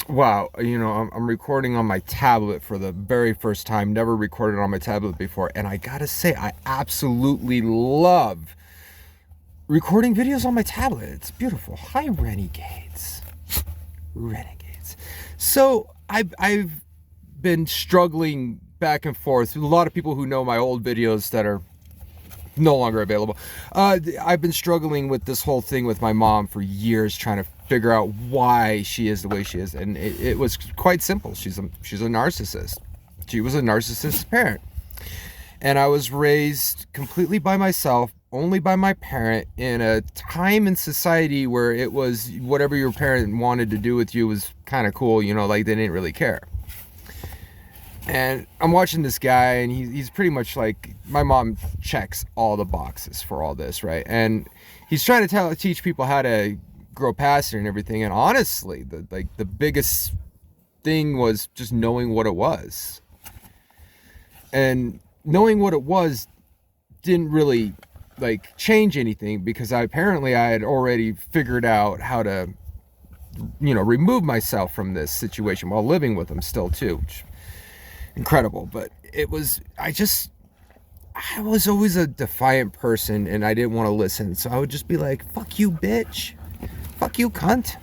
Wow, I'm recording on my tablet for the very first time. Never recorded on my tablet before, and I gotta say, I absolutely love recording videos on my tablet. It's beautiful. Hi, Renegades. Renegades. So I've been struggling back and forth. A lot of people who know my old videos that are no longer available. I've been struggling with this whole thing with my mom for years, trying to figure out why she is the way she is, and it was quite simple. She's a narcissist. She was a narcissist parent, and I was raised completely by myself, only by my parent, in a time in society where it was whatever your parent wanted to do with you was kind of cool. Like they didn't really care. And I'm watching this guy, and he's pretty much like, my mom checks all the boxes for all this, right? And he's trying to teach people how to grow past it and everything. And honestly, the biggest thing was just knowing what it was. And knowing what it was didn't really change anything, because I had already figured out how to, remove myself from this situation while living with him still too. Incredible. But I was always a defiant person, and I didn't want to listen, so I would just be like, fuck you, bitch, fuck you, cunt.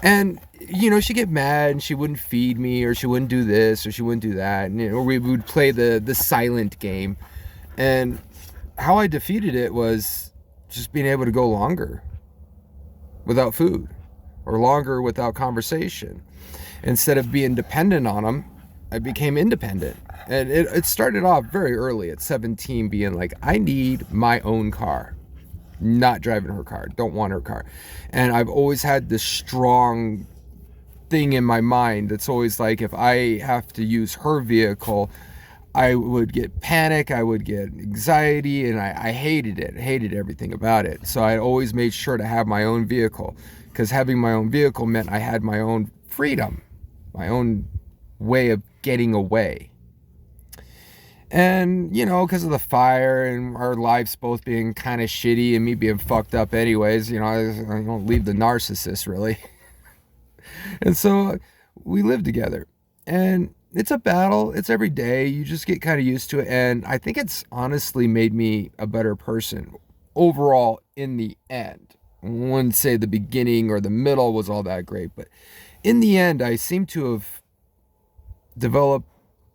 And she'd get mad, and she wouldn't feed me, or she wouldn't do this, or she wouldn't do that, and or we would play the silent game. And how I defeated it was just being able to go longer without food, or longer without conversation. Instead of being dependent on them, I became independent. And it started off very early at 17, being like, I need my own car. Not driving her car. Don't want her car. And I've always had this strong thing in my mind that's always like, if I have to use her vehicle, I would get panic, I would get anxiety, and I hated it. I hated everything about it. So I always made sure to have my own vehicle, because having my own vehicle meant I had my own freedom, my own way of getting away. And, because of the fire and our lives both being kind of shitty and me being fucked up anyways, I don't leave the narcissist really. And so we live together, and it's a battle. It's every day. You just get kind of used to it. And I think it's honestly made me a better person overall in the end. I wouldn't say the beginning or the middle was all that great, but in the end, I seem to have developed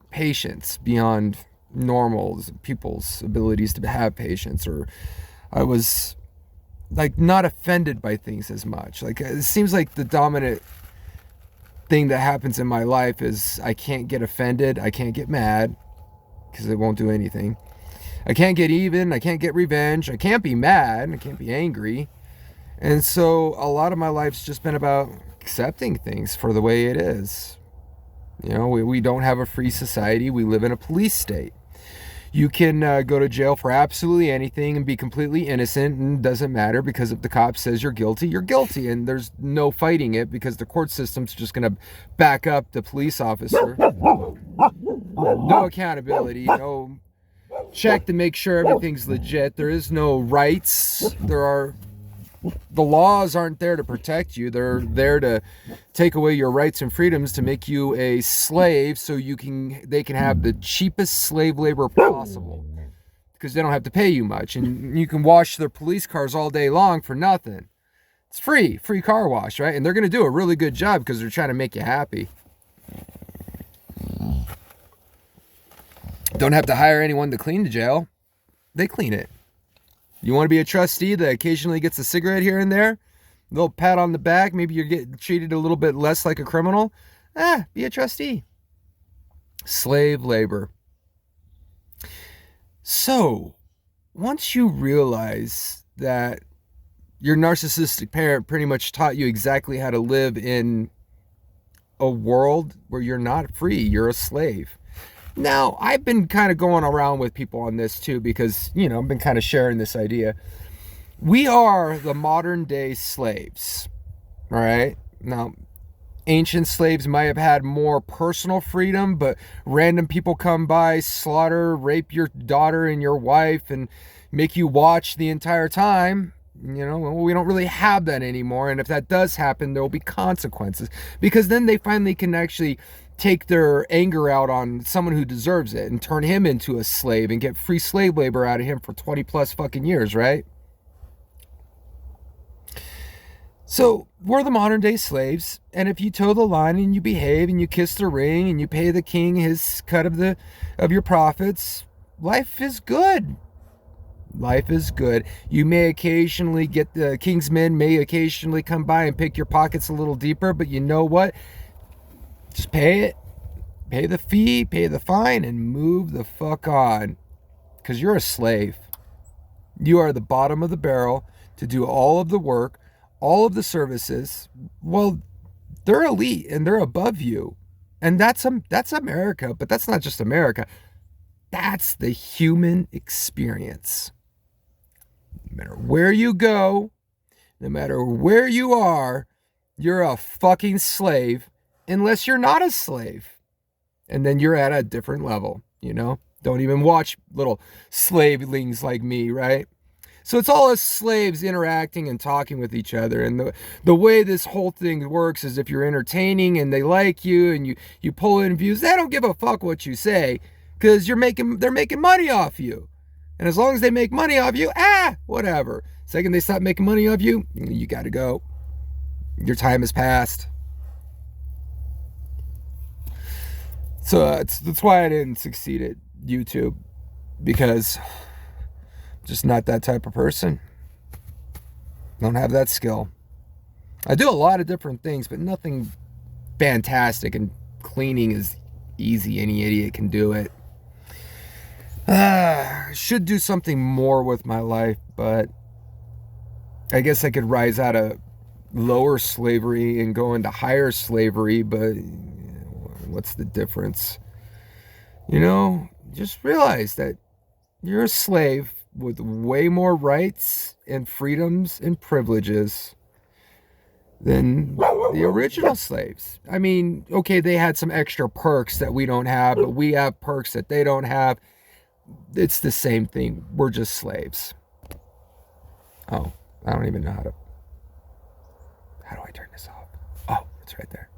patience beyond normal people's abilities to have patience, or I was not offended by things as much. It seems like the dominant thing that happens in my life is I can't get offended, I can't get mad, because it won't do anything. I can't get even, I can't get revenge, I can't be mad, I can't be angry. And so a lot of my life's just been about accepting things for the way it is. We don't have a free society. We live in a police state. You can go to jail for absolutely anything and be completely innocent, and it doesn't matter, because if the cop says you're guilty, you're guilty, and there's no fighting it, because the court system's just going to back up the police officer. No accountability, no check to make sure everything's legit. There is no rights. The laws aren't there to protect you. They're there to take away your rights and freedoms, to make you a slave, so they can have the cheapest slave labor possible, because they don't have to pay you much, and you can wash their police cars all day long for nothing. It's free car wash, right? And they're going to do a really good job, because they're trying to make you happy. Don't have to hire anyone to clean the jail. They clean it. You want to be a trustee that occasionally gets a cigarette here and there? A little pat on the back. Maybe you're getting treated a little bit less like a criminal. Be a trustee. Slave labor. So, once you realize that your narcissistic parent pretty much taught you exactly how to live in a world where you're not free, you're a slave. Now, I've been kind of going around with people on this too, because, I've been kind of sharing this idea. We are the modern day slaves, all right? Now, ancient slaves might have had more personal freedom, but random people come by, slaughter, rape your daughter and your wife, and make you watch the entire time. Well, we don't really have that anymore. And if that does happen, there will be consequences, because then they finally can actually take their anger out on someone who deserves it and turn him into a slave and get free slave labor out of him for 20 plus fucking years, right? So we're the modern day slaves, and if you toe the line and you behave and you kiss the ring and you pay the king his cut of your profits, life is good. Life is good. You may occasionally get the king's men may occasionally come by and pick your pockets a little deeper, but you know what? Just pay it. Pay the fee, pay the fine, and move the fuck on. Because you're a slave. You are the bottom of the barrel to do all of the work, all of the services. Well, they're elite and they're above you. And that's America, but that's not just America. That's the human experience. No matter where you go, no matter where you are, you're a fucking slave, unless you're not a slave. And then you're at a different level, Don't even watch little slavelings like me, right? So it's all us slaves interacting and talking with each other. And the way this whole thing works is, if you're entertaining and they like you and you pull in views, they don't give a fuck what you say, because they're making money off you. And as long as they make money off you, whatever. Second they stop making money off you, you got to go. Your time has passed. So that's why I didn't succeed at YouTube, because I'm just not that type of person. Don't have that skill. I do a lot of different things, but nothing fantastic, and cleaning is easy. Any idiot can do it. Should do something more with my life, but I guess I could rise out of lower slavery and go into higher slavery, but what's the difference? Just realize that you're a slave with way more rights and freedoms and privileges than the original slaves. I mean, okay, they had some extra perks that we don't have, but we have perks that they don't have. It's the same thing. We're just slaves. Oh, I don't even know how do I turn this off? Oh, it's right there.